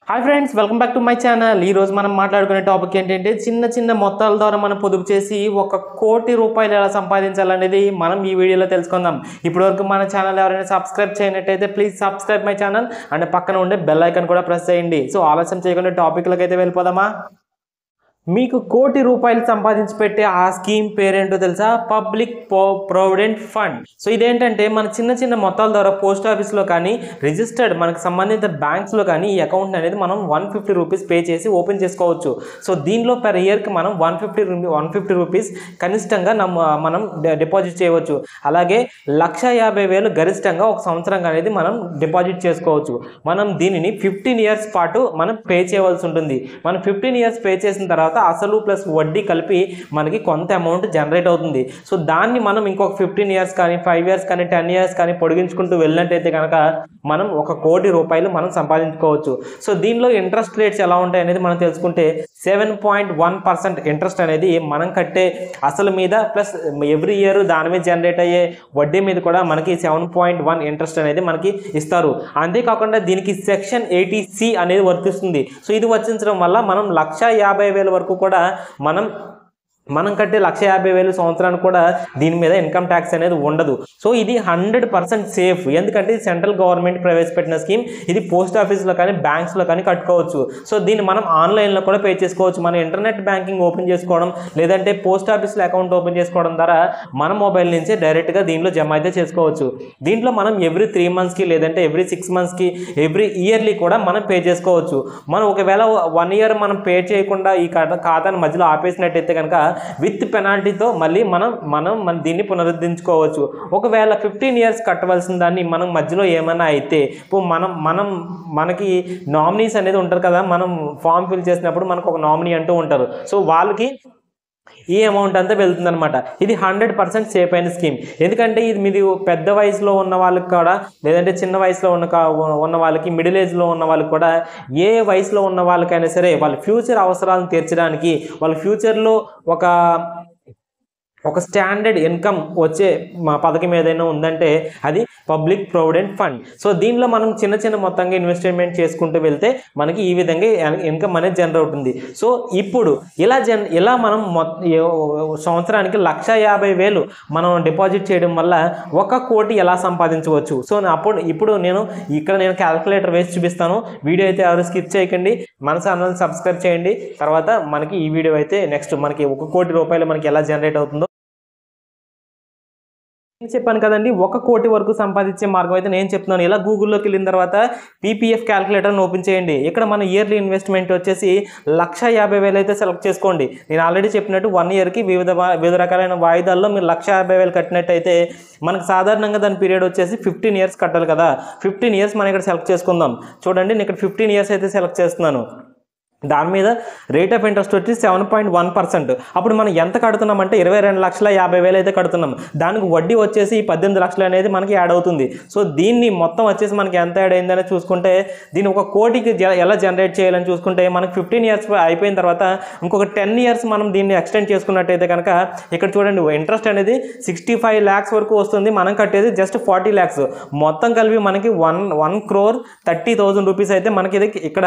Hi friends, welcome back to my channel. ఈ రోజు మనం మాట్లాడుకునే టాపిక్ ఏంటంటే చిన్న చిన్న మొత్తాల ద్వారా మనం పొదుపు చేసి ₹1 కోటి ఎలా సంపాదించాలనేది మనం ఈ వీడియోలో తెలుసుకుందాం. ఇప్పటివరకు మన ఛానల్ ఎవరైనా సబ్స్క్రైబ్ చేయనట్టయితే please subscribe my channel and పక్కన ఉండే బెల్ ఐకాన్ కూడా ప్రెస్ చేయండి. సో ఆలస్యం చేయకుండా టాపిక్లోకి అయితే వెళ్ళిపోదామా. మీకు ₹1 కోటి సంపాదించి పెట్టే ఆ స్కీమ్ పేరేంటో తెలుసా? Public provident fund. సో ఇదేంటంటే మన చిన్న చిన్న మొత్తాల ద్వారా పోస్ట్ ఆఫీస్లో కానీ రిజిస్టర్డ్ మనకు సంబంధిత బ్యాంక్స్లో కానీ ఈ అకౌంట్ అనేది మనం ₹150 పే చేసి ఓపెన్ చేసుకోవచ్చు. సో దీనిలో పర్ ఇయర్కి మనం ₹150 కనిష్టంగా మనం డిపాజిట్ చేయవచ్చు. అలాగే 1,50,000 గరిష్టంగా ఒక సంవత్సరం అనేది మనం డిపాజిట్ చేసుకోవచ్చు. మనం దీనిని 15 ఇయర్స్ పాటు మనం పే చేయవలసి ఉంటుంది. మనం 15 ఇయర్స్ పే చేసిన తర్వాత అసలు ప్లస్ వడ్డీ కలిపి మనకి కొంత అమౌంట్ జనరేట్ అవుతుంది. సో దాన్ని మనం ఇంకొక 15 ఇయర్స్ కానీ 5 ఇయర్స్ కానీ 10 ఇయర్స్ కానీ పొడిగించుకుంటూ వెళ్ళినట్టయితే కనుక మనం ₹1 కోటి మనం సంపాదించుకోవచ్చు. సో దీనిలో ఇంట్రెస్ట్ రేట్స్ ఎలా ఉంటాయి అనేది మనం తెలుసుకుంటే 7.1% ఇంట్రెస్ట్ అనేది మనం కట్టే అసలు మీద ప్లస్ ఎవ్రీ ఇయర్ దాని మీద జనరేట్ అయ్యే వడ్డీ మీద కూడా మనకి 7.1 ఇంట్రెస్ట్ అనేది మనకి ఇస్తారు. అంతేకాకుండా దీనికి సెక్షన్ 80C అనేది వర్తిస్తుంది. సో ఇది వర్తించడం వల్ల మనం 1,50,000 వరకు కూడా మనం కట్టే 1,50,000 సంవత్సరానికి కూడా దీని మీద ఇన్కమ్ ట్యాక్స్ అనేది ఉండదు. సో ఇది 100% సేఫ్. ఎందుకంటే సెంట్రల్ గవర్నమెంట్ ప్రవేశపెట్టిన స్కీమ్. ఇది పోస్ట్ ఆఫీస్లో కానీ బ్యాంక్స్లో కానీ కట్టుకోవచ్చు. సో దీన్ని మనం ఆన్లైన్లో కూడా పే చేసుకోవచ్చు. మన ఇంటర్నెట్ బ్యాంకింగ్ ఓపెన్ చేసుకోవడం లేదంటే పోస్ట్ ఆఫీస్లో అకౌంట్ ఓపెన్ చేసుకోవడం ద్వారా మన మొబైల్ నుంచే డైరెక్ట్గా దీనిలో జమ అయితే చేసుకోవచ్చు. దీంట్లో మనం ఎవ్రీ 3 మంత్స్కి లేదంటే ఎవ్రీ 6 మంత్స్కి ఎవ్రీ ఇయర్లీ కూడా మనం పే చేసుకోవచ్చు. మనం ఒకవేళ 1 ఇయర్ మనం పే చేయకుండా ఈ ఖాతాను మధ్యలో ఆపేసినట్టయితే కనుక విత్ పెనాల్టీతో మళ్ళీ మనం దీన్ని పునరుద్ధరించుకోవచ్చు. ఒకవేళ 15 ఇయర్స్ కట్టవలసిన దాన్ని మనం మధ్యలో ఏమైనా అయితే మనకి నామినీస్ అనేది ఉంటారు కదా. మనం ఫామ్ ఫిల్ చేసినప్పుడు మనకు ఒక నామినీ అంటూ ఉంటారు. సో వాళ్ళకి ఈ అమౌంట్ అంతా వెళ్తుంది అనమాట. ఇది 100% సేఫ్ అయిన స్కీమ్. ఎందుకంటే ఇది మీది పెద్ద వయసులో ఉన్న వాళ్ళకి కూడా లేదంటే చిన్న వయసులో ఉన్న వాళ్ళకి మిడిల్ ఏజ్లో ఉన్న వాళ్ళకి కూడా ఏ వయసులో ఉన్న వాళ్ళకైనా సరే వాళ్ళ ఫ్యూచర్ అవసరాలను తీర్చడానికి వాళ్ళ ఫ్యూచర్లో ఒక స్టాండర్డ్ ఇన్కమ్ వచ్చే పథకం ఏదైనా ఉందంటే అది పబ్లిక్ ప్రావిడెంట్ ఫండ్. సో దీనిలో మనం చిన్న చిన్న మొత్తంగా ఇన్వెస్ట్మెంట్ చేసుకుంటూ వెళ్తే మనకి ఈ విధంగా ఇన్కమ్ అనేది జనరేట్ అవుతుంది. సో ఇప్పుడు ఇలా మనం సంవత్సరానికి 1,50,000 మనం డిపాజిట్ చేయడం వల్ల ₹1 కోటి ఎలా సంపాదించవచ్చు. సో ఇప్పుడు నేను క్యాల్కులేటర్ వేసి చూపిస్తాను. వీడియో అయితే ఎవరు స్కిప్ చేయకండి. మన ఛానల్ సబ్స్క్రైబ్ చేయండి. తర్వాత మనకి ఈ వీడియో అయితే నెక్స్ట్ మనకి ₹1 కోటి మనకి ఎలా జనరేట్ అవుతుందో చెప్పాను కదండి. ₹1 కోటి వరకు సంపాదించే మార్గం అయితే నేను చెప్తున్నాను. ఇలా గూగుల్లోకి వెళ్ళిన తర్వాత పీపీఎఫ్ క్యాల్కులేటర్ని ఓపెన్ చేయండి. ఇక్కడ మన ఇయర్లీ ఇన్వెస్ట్మెంట్ వచ్చేసి 1,50,000 అయితే సెలెక్ట్ చేసుకోండి. నేను ఆల్రెడీ చెప్పినట్టు 1 ఇయర్కి వివిధ రకాలైన వాయిదాల్లో మీరు 1,50,000 కట్టినట్టయితే మనకు సాధారణంగా దాని పీరియడ్ వచ్చేసి 15 ఇయర్స్ కట్టాలి కదా. 15 ఇయర్స్ మనం ఇక్కడ సెలెక్ట్ చేసుకుందాం. చూడండి, నేను ఇక్కడ 15 ఇయర్స్ అయితే సెలెక్ట్ చేస్తున్నాను. దాని మీద రేట్ ఆఫ్ ఇంట్రెస్ట్ వచ్చి 7.1%. అప్పుడు మనం ఎంత కడుతున్నామంటే 22,50,000 అయితే కడుతున్నాం. దానికి వడ్డీ వచ్చేసి 18 లక్షలు అనేది మనకి యాడ్ అవుతుంది. సో దీన్ని మొత్తం వచ్చేసి మనకి ఎంత యాడ్ అయిందని చూసుకుంటే దీన్ని ₹1 కోటికి ఎలా జనరేట్ చేయాలని చూసుకుంటే మనకి 15 ఇయర్స్ అయిపోయిన తర్వాత ఇంకొక 10 ఇయర్స్ మనం దీన్ని ఎక్స్టెండ్ చేసుకున్నట్టయితే కనుక ఇక్కడ చూడండి ఇంట్రెస్ట్ అనేది 65 lakhs వరకు వస్తుంది. మనం కట్టేది జస్ట్ 40 lakhs. మొత్తం కలిపి మనకి ₹1,30,000 అయితే మనకి ఇది ఇక్కడ